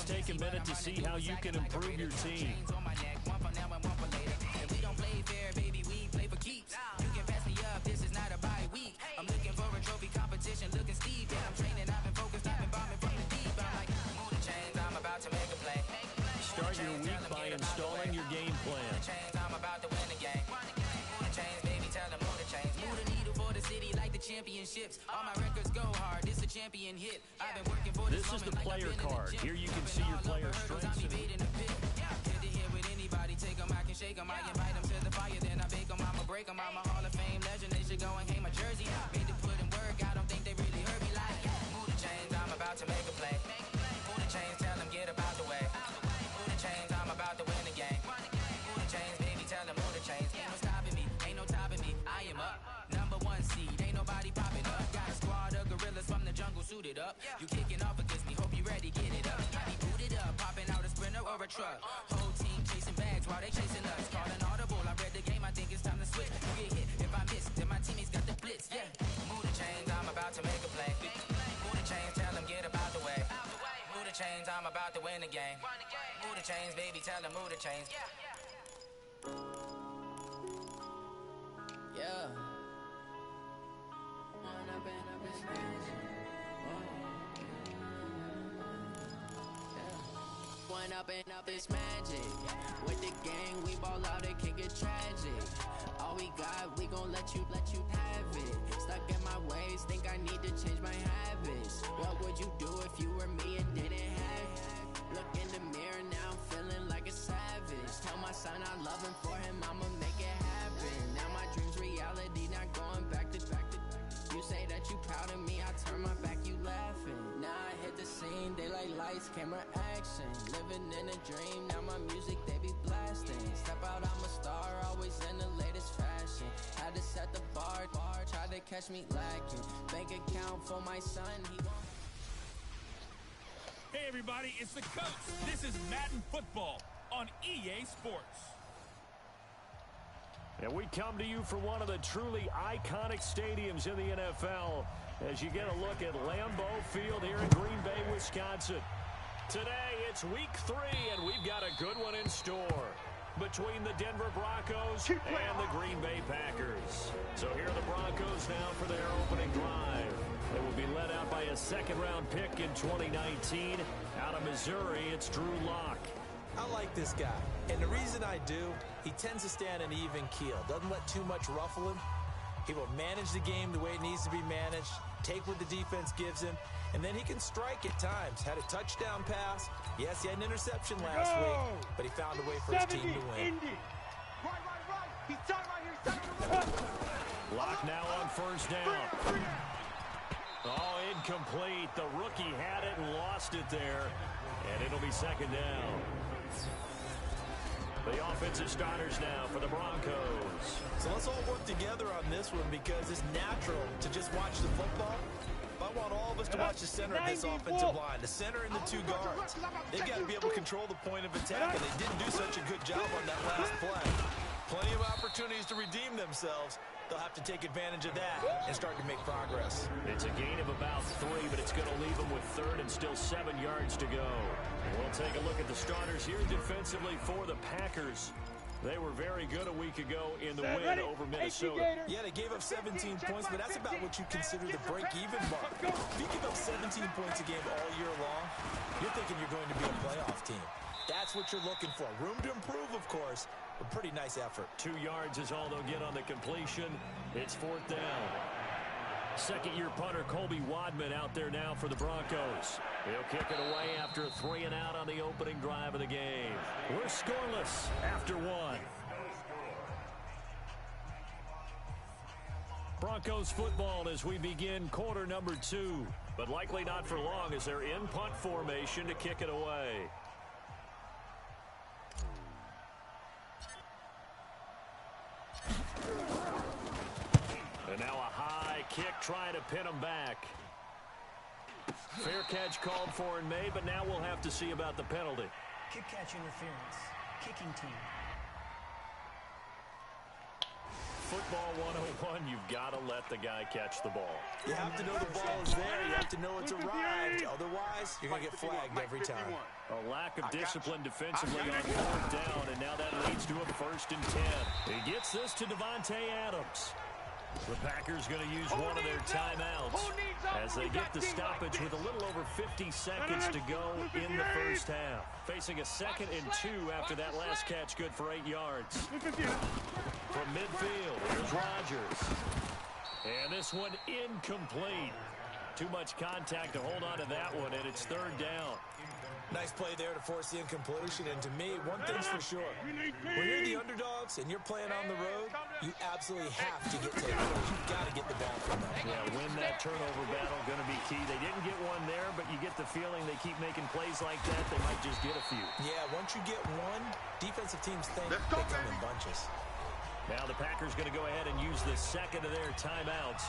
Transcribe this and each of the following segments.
Let's take a minute to see how you can improve your team. If we don't play fair, baby, we play for keeps. You can pass me up, this is not a bye week. I'm looking for a trophy competition, looking steep. Yeah, I'm training, I've been focused, I've been bombing from the deep. I'm like, move the chains, I'm about to make a play. Start your week by installing your game plan. I'm about to win the game. Move the chains, baby, tell them move the chains. Move the needle for the city like the championships. All my records go hard, this a champion hit. I've been working for this is the player card. Here you can see your player strengths. Take them, I can shake them, I invite them to the fire, then I bake them, I'ma break them, I'm a Hall of Fame legend, they should go and hang my jersey, made to put in work, I don't think they really heard me like, move the chains, I'm about to make a play, move the chains, tell them get about the way, move the chains, I'm about to win the game, move the chains, baby, tell them move the chains, ain't no stopping me, ain't no topping me, I am up, number one seed, ain't nobody popping up, got a squad of gorillas from the jungle suited up, you kicking off against me, hope you ready, get it up, I be booted up, popping out a sprinter or a truck, whole team chasing bags while they chasing us, calling audible, I read the game, I think it's time to switch, you get hit, if I miss, then my teammates got the blitz, yeah, move the chains, I'm about to make a play, move the chains, tell them get about the way, move the chains, I'm about to win the game, move the chains, baby, tell them move the chains, yeah. One up and up is magic. With the gang, we ball out, it can get tragic. All we got, we gon' let you have it. Stuck in my ways, think I need to change my habits. What would you do if you were me and didn't have it? Look in the mirror, now I'm feeling like a savage. Tell my son I love him, for him I'ma make it happen. Now my dream's reality, not going back to. You say that you proud of me, I turn my back, you laughing. Now I hit the scene, daylight lights, camera action. Living in a dream, now my music, they be blasting. Step out, I'm a star, always in the latest fashion. Had to set the bar, tried to catch me lacking. Bank account for my son, he won't. Hey everybody, it's the coach. This is Madden Football on EA Sports. And we come to you from one of the truly iconic stadiums in the NFL as you get a look at Lambeau Field here in Green Bay, Wisconsin. Today, it's week 3, and we've got a good one in store between the Denver Broncos and the Green Bay Packers. So here are the Broncos now for their opening drive. They will be led out by a second-round pick in 2019. Out of Missouri, it's Drew Lock. I like this guy, and the reason I do, he tends to stand an even keel, doesn't let too much ruffle him. He will manage the game the way it needs to be managed, take what the defense gives him, and then he can strike at times. Had a touchdown pass. Yes, he had an interception last week, but he found a way for his team to win. Right. He's done right here. He's done right. Lock now on first down. Oh, incomplete. The rookie had it and lost it there, and it'll be second down. The offensive starters now for the Broncos. So let's all work together on this one because it's natural to just watch the football. I want all of us to watch the center of this offensive line, the center and the two guards. They've got to be able to control the point of attack, and they didn't do such a good job on that last play. Plenty of opportunities to redeem themselves. They'll have to take advantage of that and start to make progress. It's a gain of about 3, but it's going to leave them with third and still 7 yards to go. We'll take a look at the starters here defensively for the Packers. They were very good a week ago in the win over Minnesota. Yeah, they gave up 17 points, but that's about what you consider the break-even mark. If you give up 17 points a game all year long, you're thinking you're going to be a playoff team. That's what you're looking for. Room to improve, of course. A pretty nice effort. 2 yards is all they'll get on the completion. It's fourth down. Second-year punter Colby Wadman out there now for the Broncos. He'll kick it away after a 3 and out on the opening drive of the game. We're scoreless after 1. Broncos football as we begin quarter number 2. But likely not for long as they're in punt formation to kick it away. And now a high kick trying to pin him back. Fair catch called for and made, but now we'll have to see about the penalty. Kick catch interference. Kicking team. football 101, you've got to let the guy catch the ball. You have to know the ball is there. You have to know it's arrived. Otherwise, you're going to get flagged every time. A lack of discipline defensively on 4th down, and now that leads to a 1st and 10. He gets this to Davante Adams. The Packers going to use one of their timeouts as they get the stoppage with a little over 50 seconds to go in the first half. Facing a 2nd and 2 after that last catch, good for 8 yards. From midfield, here's Rodgers. And this one incomplete. Too much contact to hold on to that one, and it's 3rd down. Nice play there to force the incompletion. And to me, one thing's for sure. When you're the underdogs and you're playing on the road, you absolutely have to get takeaways. You've got to get the ball from them. Yeah, win that turnover battle, going to be key. They didn't get one there, but you get the feeling they keep making plays like that, they might just get a few. Yeah, once you get one, defensive teams think they come in bunches. Now the Packers going to go ahead and use the 2nd of their timeouts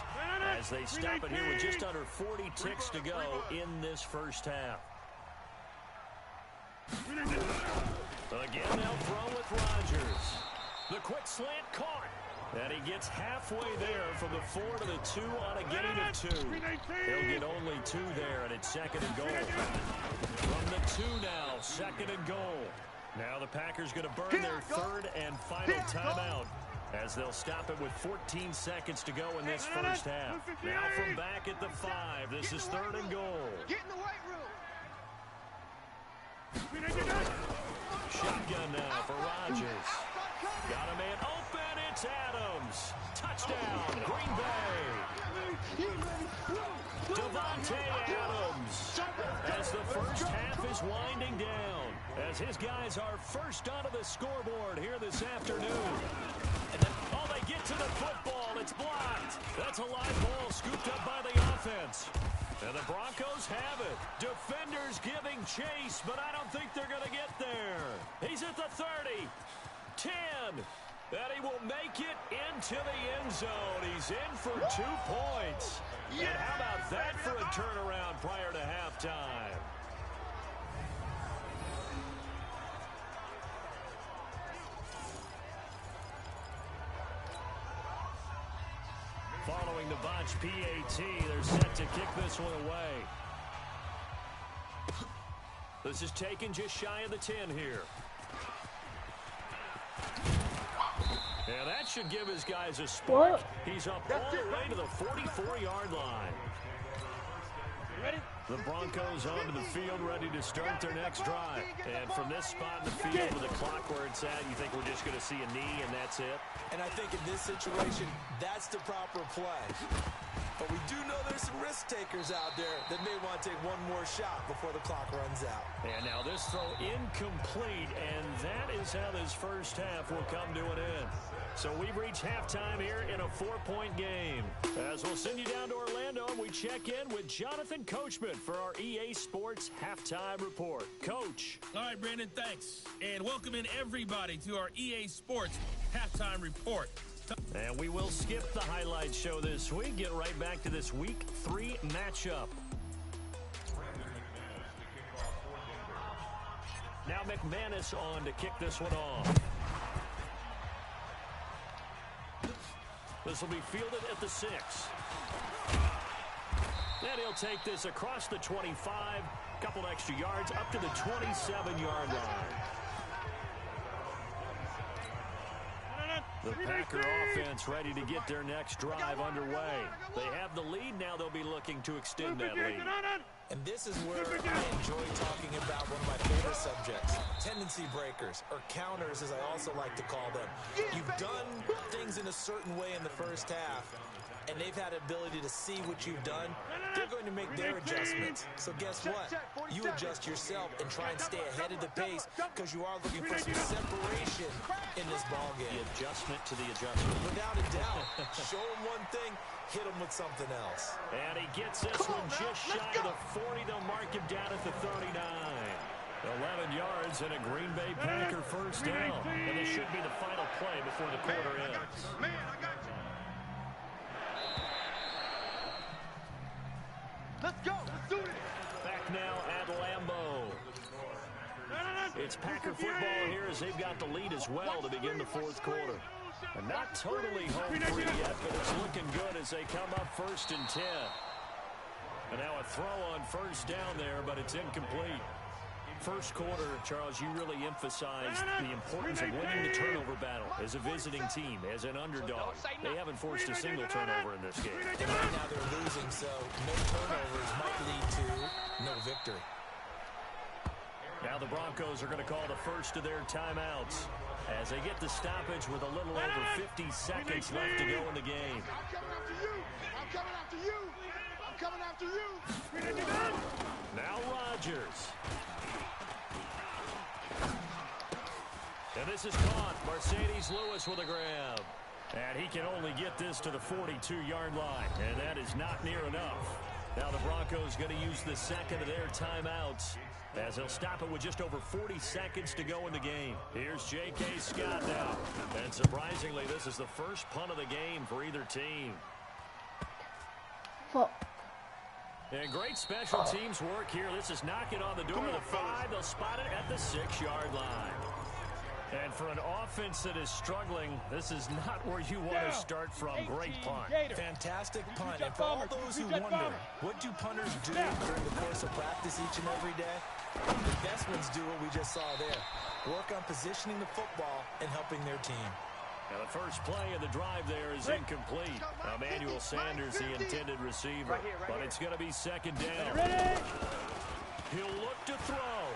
as they stop it here with just under 40 ticks to go in this first half. Again, now throw with Rodgers. The quick slant caught. And he gets halfway there from the 4 to the 2 on a gain of 2. He'll get only 2 there, and it's 2nd and goal. From the 2 now, 2nd and goal. Now the Packers going to burn their 3rd and final timeout as they'll stop it with 14 seconds to go in this first half. Now from back at the 5, this is 3rd and goal. Get in the weight room. Shotgun now for Rodgers. Got a man open, it's Adams. Touchdown, Green Bay. Davante Adams as the first half is winding down. As his guys are first onto the scoreboard here this afternoon. Oh, they get to the football. It's blocked. That's a live ball scooped up by the offense. And the Broncos have it. Defenders giving chase, but I don't think they're going to get there. He's at the 30. 10. And he will make it into the end zone. He's in for 2 points. And how about that for a turnaround prior to halftime? Following the botch PAT, they're set to kick this one away. This is taken just shy of the 10 here. And that should give his guys a spark. He's up all the way to the 44-yard line. The Broncos onto the field, ready to start their next drive. And from this spot in the field with the clock where it's at, you think we're just going to see a knee and that's it? And I think in this situation, that's the proper play. But we do know there's some risk takers out there that may want to take one more shot before the clock runs out. And now this throw incomplete, and that is how this first half will come to an end. So we've reached halftime here in a 4-point game. As we'll send you down to Orlando, and we check in with Jonathan Coachman for our EA Sports Halftime Report. Coach. All right, Brandon, thanks. And welcome in everybody to our EA Sports Halftime Report. And we will skip the highlight show this week. Get right back to this Week 3 matchup. Now McManus on to kick this one off. This will be fielded at the 6. And he'll take this across the 25. Couple extra yards up to the 27-yard line. The Packer offense ready to get their next drive underway. They have the lead. Now they'll be looking to extend that lead. And this is where I enjoy talking about one of my favorite subjects, tendency breakers, or counters as I also like to call them. You've done things in a certain way in the first half, and they've had the ability to see what you've done. They're going to make their adjustments. So guess what? You adjust yourself and try and stay ahead of the pace because you are looking for some separation in this ballgame. The adjustment to the adjustment. Without a doubt. Show them one thing, hit them with something else. And he gets this one just shy of the 40. They'll mark him down at the 39. 11 yards and a Green Bay Packer first down. And this should be the final play before the quarter ends. Man, I got you. Let's go. Let's do it. Back now at Lambeau. It's Packer football here as they've got the lead as well to begin the fourth quarter. And not totally home free yet, but it's looking good as they come up 1st and 10. And now a throw on 1st down there, but it's incomplete. First quarter, Charles, you really emphasized the importance of winning the turnover battle as a visiting team, as an underdog. They haven't forced a single turnover in this game. Right now they're losing, so no turnovers might lead to no victory. Now the Broncos are going to call the first of their timeouts as they get the stoppage with a little over 50 seconds left to go in the game. I'm coming after you. I'm coming after you. I'm coming after you. Now Rodgers. And this is caught. Mercedes Lewis with a grab. And he can only get this to the 42-yard line. And that is not near enough. Now the Broncos going to use the second of their timeouts as they'll stop it with just over 40 seconds to go in the game. Here's J.K. Scott now. And surprisingly, this is the first punt of the game for either team. And great special teams work here. This is knocking on the door of the 5. They'll spot it at the 6-yard line. And for an offense that is struggling, this is not where you want to start from. Great punt. Fantastic punt. And for all those who wonder, what do punters do during the course of practice each and every day? The best ones do what we just saw there. Work on positioning the football and helping their team. Now the first play of the drive there is incomplete. Emmanuel Sanders, the intended receiver. But it's going to be 2nd down. He'll look to throw.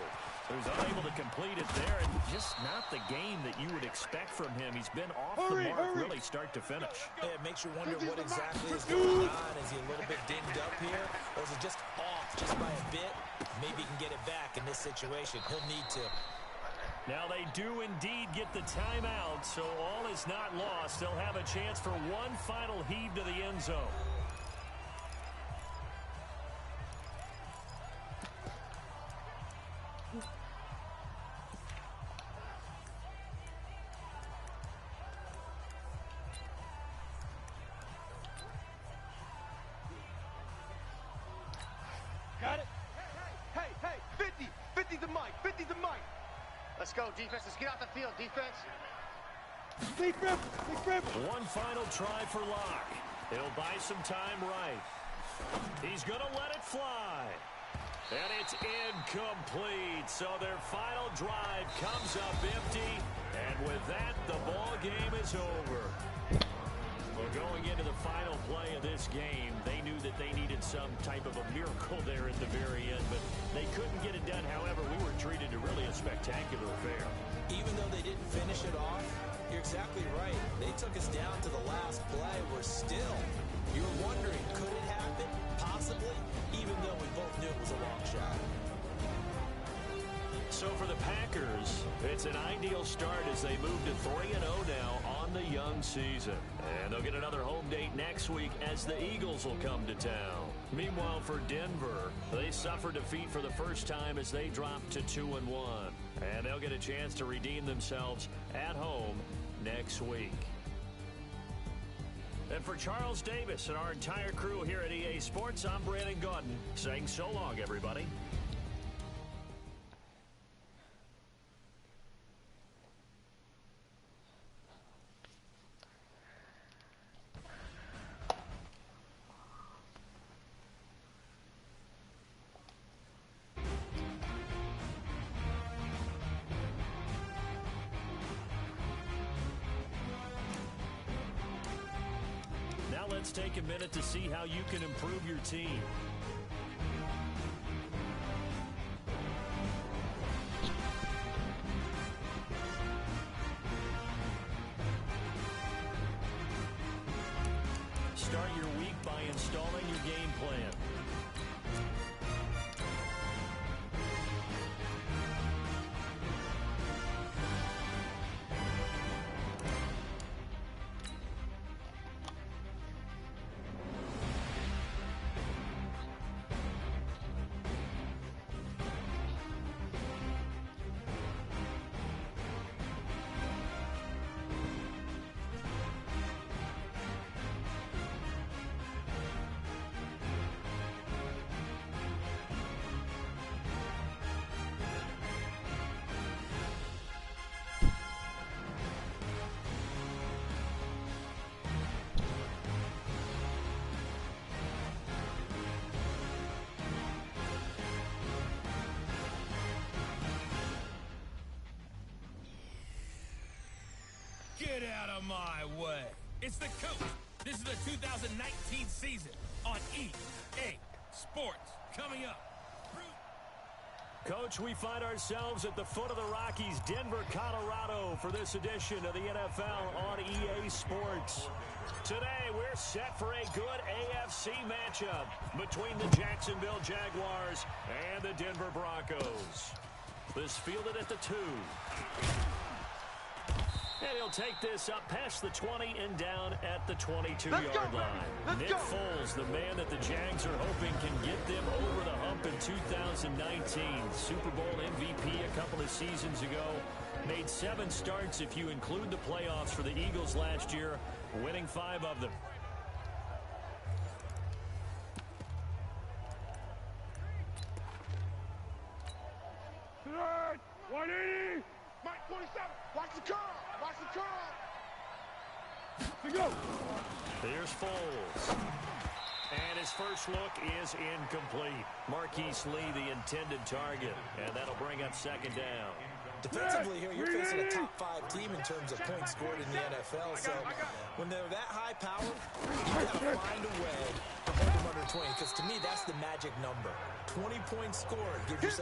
He was unable to complete it there, and just not the game that you would expect from him. He's been off the mark really start to finish. Yeah, it makes you wonder what exactly is going on. Is he a little bit dinged up here, or is it just off just by a bit? Maybe he can get it back in this situation. He'll need to. Now they do indeed get the timeout, so all is not lost. They'll have a chance for one final heave to the end zone. Got it? Hey, 50. 50's the mic. 50's the mic. Let's go, defense. Let's get out the field, defense. Big rip. One final try for Locke. He'll buy some time right. He's going to let it fly. And it's incomplete. So their final drive comes up empty. And with that, the ball game is over. Well, going into the final play of this game, they knew that they needed some type of a miracle there at the very end, but they couldn't get it done. However, we were treated to really a spectacular affair. Even though they didn't finish it off, you're exactly right. They took us down to the last play. We're still. You were wondering, could it happen? Possibly, even though we both knew it was a long shot. So for the Packers, it's an ideal start as they move to 3-0 now on the young season. And they'll get another home date next week as the Eagles will come to town. Meanwhile, for Denver, they suffered defeat for the first time as they dropped to 2-1. And they'll get a chance to redeem themselves at home next week. And for Charles Davis and our entire crew here at EA Sports, I'm Brandon Gaudin saying so long, everybody. Let's take a minute to see how you can improve your team. Start your week by installing your game plan. of my way. It's the coach. This is the 2019 season on EA Sports. Coming up. Coach, we find ourselves at the foot of the Rockies, Denver, Colorado, for this edition of the NFL on EA Sports. Today, we're set for a good AFC matchup between the Jacksonville Jaguars and the Denver Broncos. This fielded at the 2. And he'll take this up past the 20 and down at the 22-yard line. Nick Foles, the man that the Jags are hoping can get them over the hump in 2019. Super Bowl MVP a couple of seasons ago. Made 7 starts if you include the playoffs for the Eagles last year, winning 5 of them. Good. 180. Mike 27. Watch the curl. Watch the curl. Here we go. There's Foles. And his first look is incomplete. Marquise Lee, the intended target. And that'll bring up second down. Defensively here, you're facing a top 5 team in terms of points scored in the NFL. So when they're that high powered, you got to find a way to hold them under 20. Because to me, that's the magic number. 20 points scored. You give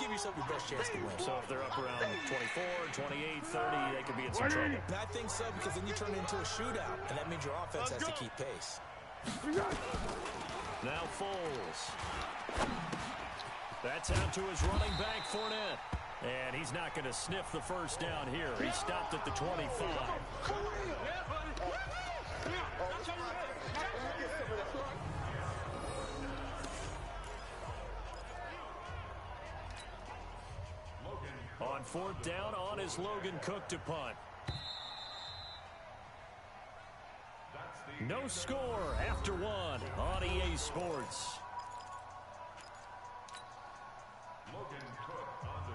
yourself your best chance to win. So if they're up around 24, 28, 30, they could be in some trouble. And I think so, because then you turn it into a shootout. And that means your offense has to keep pace. Now Foles. That's out to his running back, Fournette. And he's not going to sniff the first down here. He stopped at the 25. On 4th down, on is Logan Cook to punt. No score after 1 on EA Sports.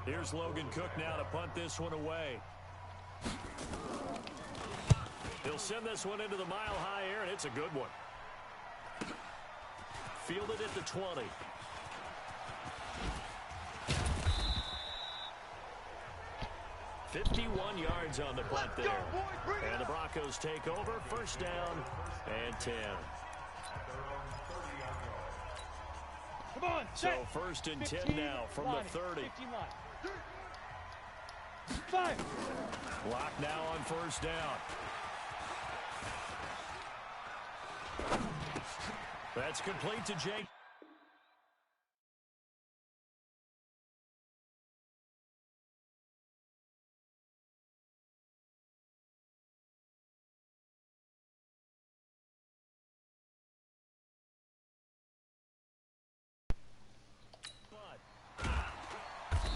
Here's Logan Cook now to punt this one away. He'll send this one into the mile-high air, and it's a good one. Fielded at the 20. "51 yards on the punt there. And the Broncos take over, first down and 10. Come on. So first and 10 now from the 30. 5. Block now on first down. That's complete to Jake.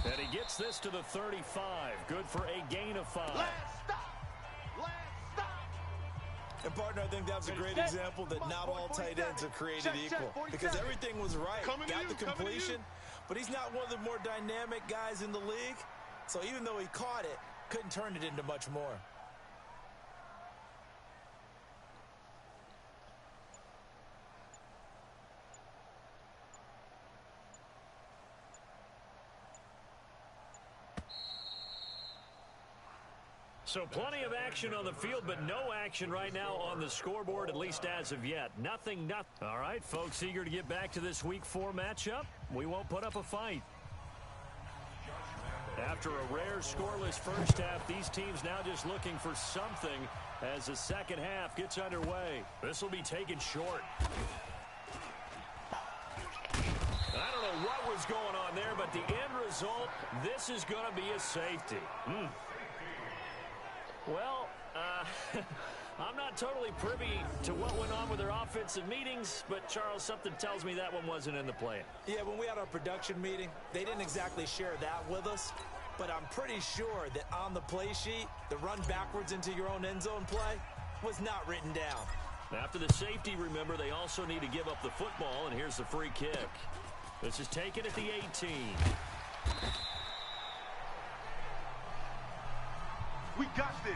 And he gets this to the 35. Good for a gain of 5. Let's stop. And, partner, I think that's a great example that not all tight ends are created equal. Because everything was right. Got the completion, but he's not one of the more dynamic guys in the league. So even though he caught it, couldn't turn it into much more. So plenty of action on the field, but no action right now on the scoreboard, at least as of yet. Nothing. All right, folks, eager to get back to this Week 4 matchup. We won't put up a fight. After a rare scoreless first half, these teams now just looking for something as the second half gets underway. This will be taken short. I don't know what was going on there, but the end result, this is going to be a safety. Well, I'm not totally privy to what went on with their offensive meetings, but, Charles, something tells me that one wasn't in the plan. Yeah, when we had our production meeting, they didn't exactly share that with us, but I'm pretty sure that on the play sheet, the run backwards into your own end zone play was not written down. After the safety, remember, they also need to give up the football, and here's the free kick. This is taken at the 18. We got this.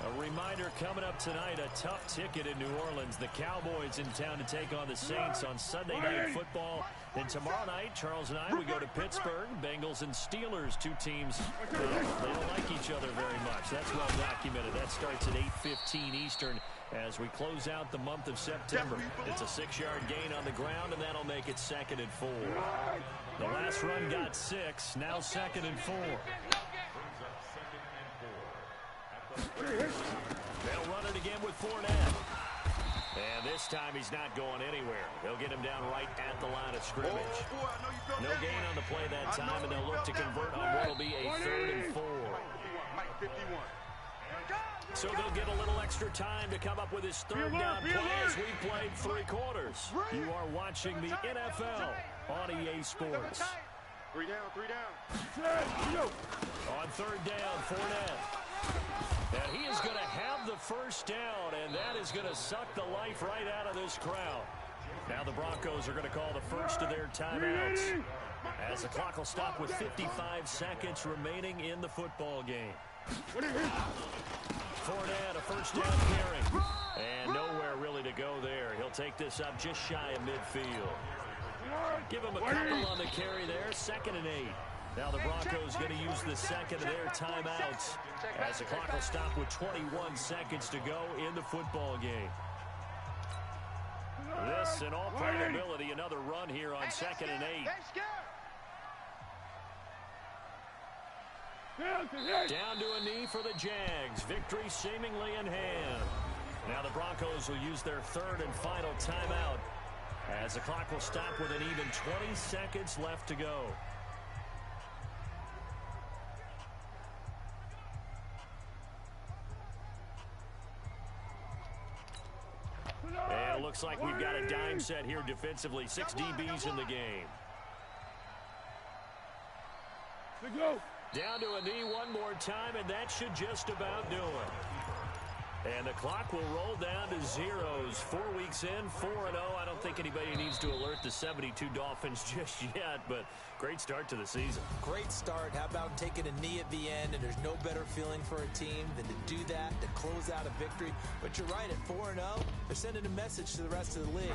A A reminder coming up tonight, a tough ticket in New Orleans. The Cowboys in town to take on the Saints on Sunday Night Football. Then tomorrow night, Charles and I, we go to Pittsburgh. Bengals and Steelers, two teams, they don't like each other very much. That's well documented. That starts at 8:15 Eastern as we close out the month of September. It's a 6-yard gain on the ground, and that'll make it 2nd and 4. The last run got 6, now 2nd and 4. They'll run it again with Fournette. And this time he's not going anywhere. They'll get him down right at the line of scrimmage. No gain on the play that time, and they'll look to convert on what will be a 3rd and 4. So they'll get a little extra time to come up with his 3rd down play as we've played 3 quarters. You are watching the NFL on EA Sports. 3 down. On 3rd down, Fournette. And he is going to have the first down, and that is going to suck the life right out of this crowd. Now the Broncos are going to call the first of their timeouts as the clock will stop with 55 seconds remaining in the football game. Fournette, a first down carry. And nowhere really to go there. He'll take this up just shy of midfield. Give him a couple on the carry there, 2nd and 8. Now the Broncos going to use the 2nd of their timeouts as the clock will stop with 21 seconds to go in the football game. This, in all probability, another run here on 2nd and 8. Down to a knee for the Jags. Victory seemingly in hand. Now the Broncos will use their 3rd and final timeout as the clock will stop with an even 20 seconds left to go. And it looks like we've got a dime set here defensively. 6 DBs in the game. Down to a knee one more time, and that should just about do it. And the clock will roll down to zeros. 4 weeks in, 4-0. I don't think anybody needs to alert the 72 Dolphins just yet, but great start to the season. Great start. How about taking a knee at the end? And there's no better feeling for a team than to do that, to close out a victory. But you're right, at 4-0, they're sending a message to the rest of the league.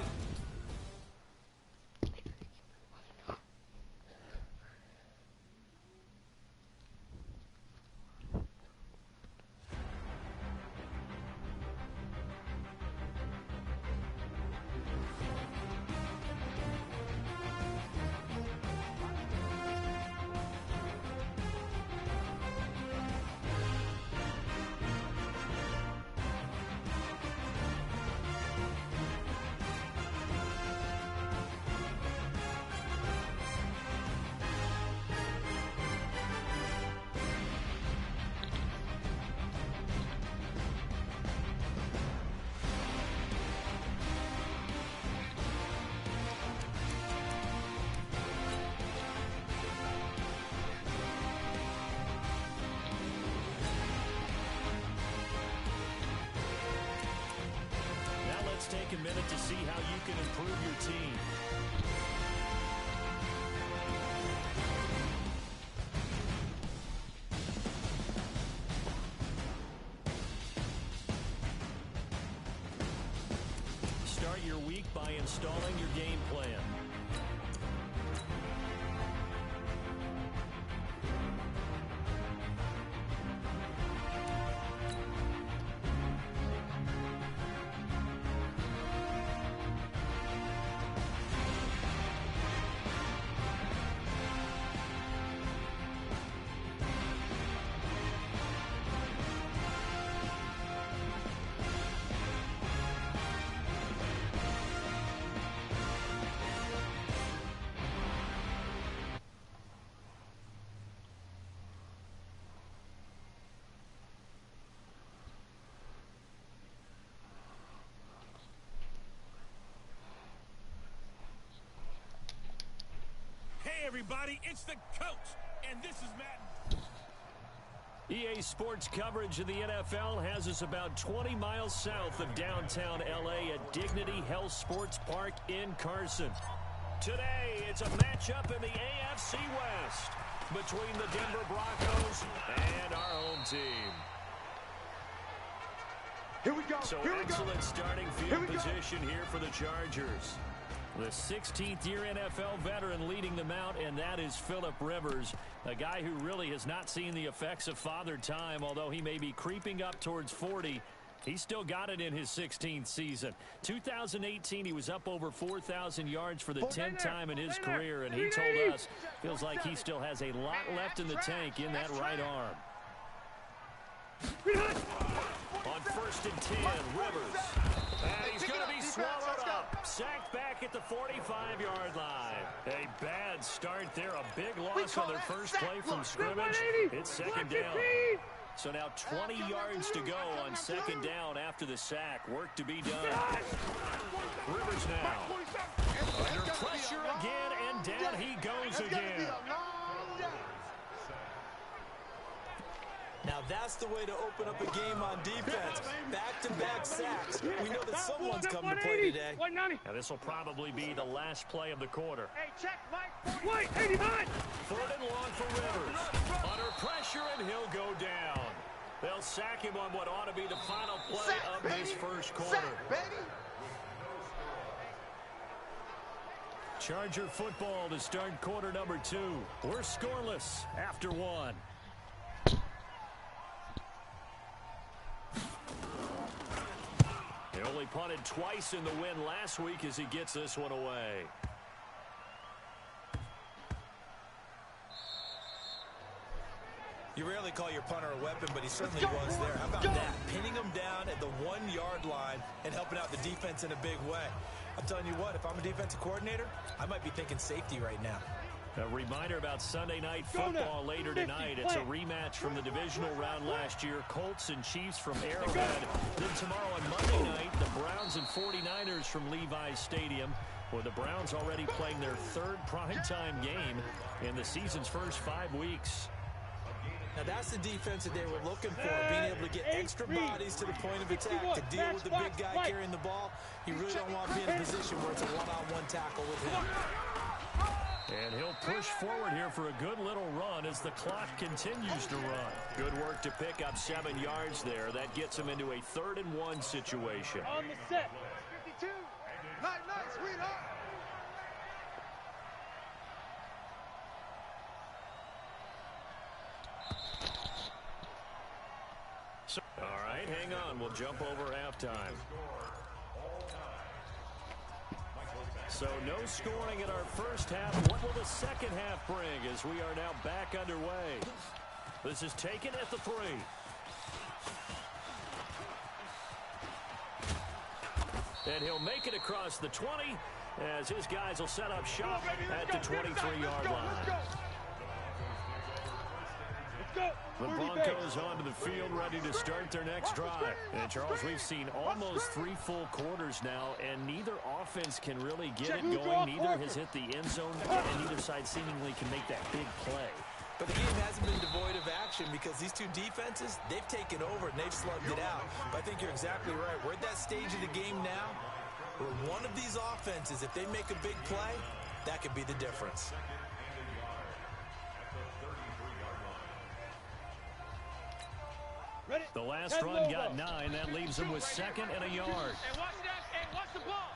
Take a minute to see how you can improve your team. Start your week by installing your game plan. Everybody, it's the coach, and this is Madden. EA Sports coverage of the NFL has us about 20 miles south of downtown L.A. at Dignity Health Sports Park in Carson. Today, it's a matchup in the AFC West between the Denver Broncos and our home team. Here we go. So Here we excellent go. starting field position here for the Chargers. The 16th-year NFL veteran leading them out, and that is Phillip Rivers, a guy who really has not seen the effects of father time, although he may be creeping up towards 40. He's still got it in his 16th season. 2018, he was up over 4,000 yards for the 10th time in his career, and he told us feels like he still has a lot left in the tank in that right arm. On 1st and 10, Rivers. And he's going to be swallowed up. Sacked back at the 45-yard line. A bad start there. A big loss on their first play from scrimmage. It's 2nd down. So now 20 yards to go on 2nd down after the sack. Work to be done. Rivers now. Under pressure again, and down he goes again. Now that's the way to open up a game on defense. Back-to-back sacks. We know that someone's coming to play today. Now this will probably be the last play of the quarter. Hey, check, Mike. Wait, 89! 3rd and long for Rivers. Under pressure, and he'll go down. They'll sack him on what ought to be the final play of this first quarter. Charger football to start quarter number 2. We're scoreless after 1. He only punted twice in the win last week as he gets this one away. You rarely call your punter a weapon, but he certainly was there. How about that? Pinning him down at the 1-yard line and helping out the defense in a big way. I'm telling you what, if I'm a defensive coordinator, I might be thinking safety right now. A reminder about Sunday Night Football later tonight. It's a rematch from the divisional round last year. Colts and Chiefs from Arrowhead. Then tomorrow on Monday night, the Browns and 49ers from Levi's Stadium, where the Browns already playing their 3rd primetime game in the season's first 5 weeks. Now that's the defense that they were looking for, being able to get extra bodies to the point of attack to deal with the big guy carrying the ball. You really don't want to be in a position where it's a one-on-one tackle with him. And he'll push forward here for a good little run as the clock continues to run. Good work to pick up 7 yards there. That gets him into a 3rd and 1 situation. On the set. 52. Night, sweetheart. All right, hang on. We'll jump over halftime. So no scoring in our first half. What will the second half bring as we are now back underway? This is taken at the 3. And he'll make it across the 20 as his guys will set up shop at the 23-yard line. The Broncos onto the field, ready to start their next drive. And, Charles, we've seen almost 3 full quarters now, and neither offense can really get it going. Neither has hit the end zone, and neither side seemingly can make that big play. But the game hasn't been devoid of action because these two defenses, they've taken over and they've slugged it out. But I think you're exactly right. We're at that stage of the game now where one of these offenses, if they make a big play, that could be the difference. The last run got 9. That leaves him with 2nd and a yard. Hey, watch that. Hey, watch the ball.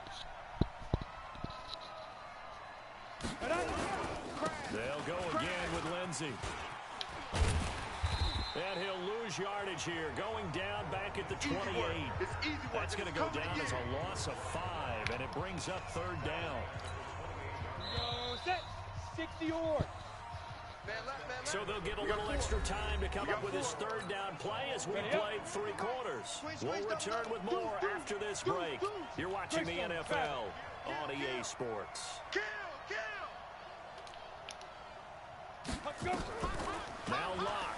They'll go again with Lindsey. And he'll lose yardage here. Going down back at the 28. That's going to go down as a loss of 5, and it brings up 3rd down. Go set. 60 yards. So they'll get a little extra time to come up with his 3rd down play as we played 3 quarters. We'll return with more after this break. You're watching the NFL on EA Sports. Now Locke.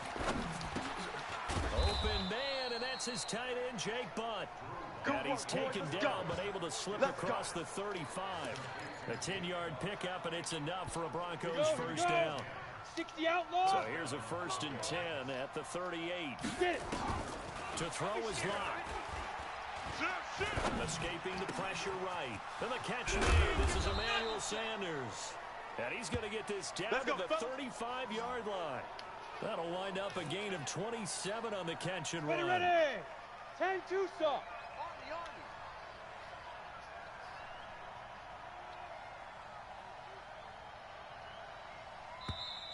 Open man, and that's his tight end, Jake Butt. And he's taken down, but able to slip across the 35. A 10-yard pickup, and it's enough for a Broncos first down. 60 outlaw. So here's a 1st and 10 at the 38. To throw is Locke. Escaping the pressure right. And the catch made. This is Emmanuel Sanders. And he's going to get this down to the 35-yard line. That'll wind up a gain of 27 on the catch and run. Ready. 10-2, sir. Army.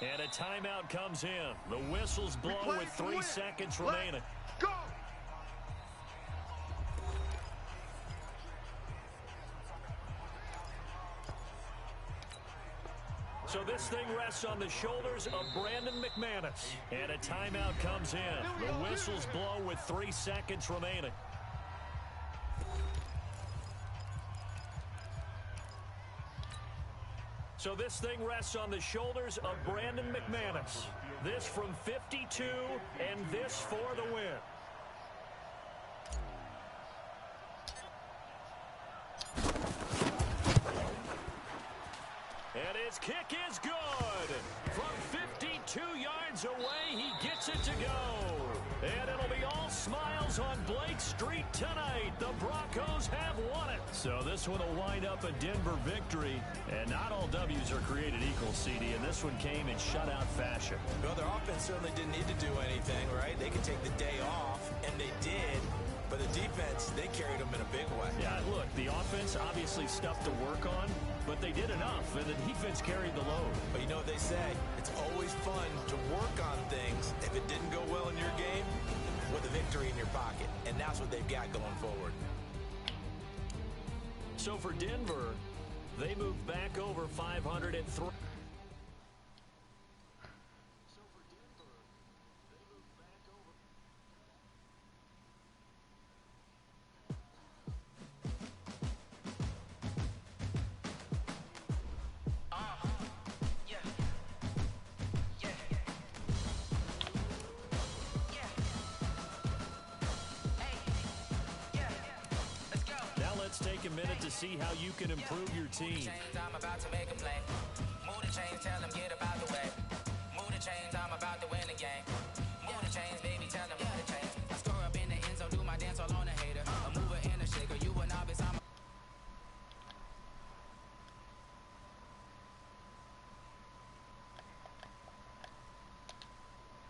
And a timeout comes in. The whistle's blown with 3 seconds remaining. Go! So this thing rests on the shoulders of Brandon McManus. And a timeout comes in. The whistle's blown with 3 seconds remaining. So this thing rests on the shoulders of Brandon McManus. This from 52, and this for the win. And his kick is good. From 52 yards away, he gets it to go. And it'll be all smiles on Blake Street tonight. The Broncos have won it. So this one will wind up a Denver victory. And not all W's are created equal, CD. And this one came in shutout fashion. Well, their offense certainly didn't need to do anything, right? They could take the day off, and they did. But the defense, they carried them in a big way. Yeah, look, the offense obviously stuff to work on, but they did enough, and the defense carried the load. But you know what they say, it's always fun to work on things if it didn't go well in your game with a victory in your pocket. And that's what they've got going forward. So for Denver, they moved back over 503. Take a minute to see how you can improve your team. I'm about to make a play. Move the chains, tell them get about the way. Move the chains, I'm about to win the game. Move the chains,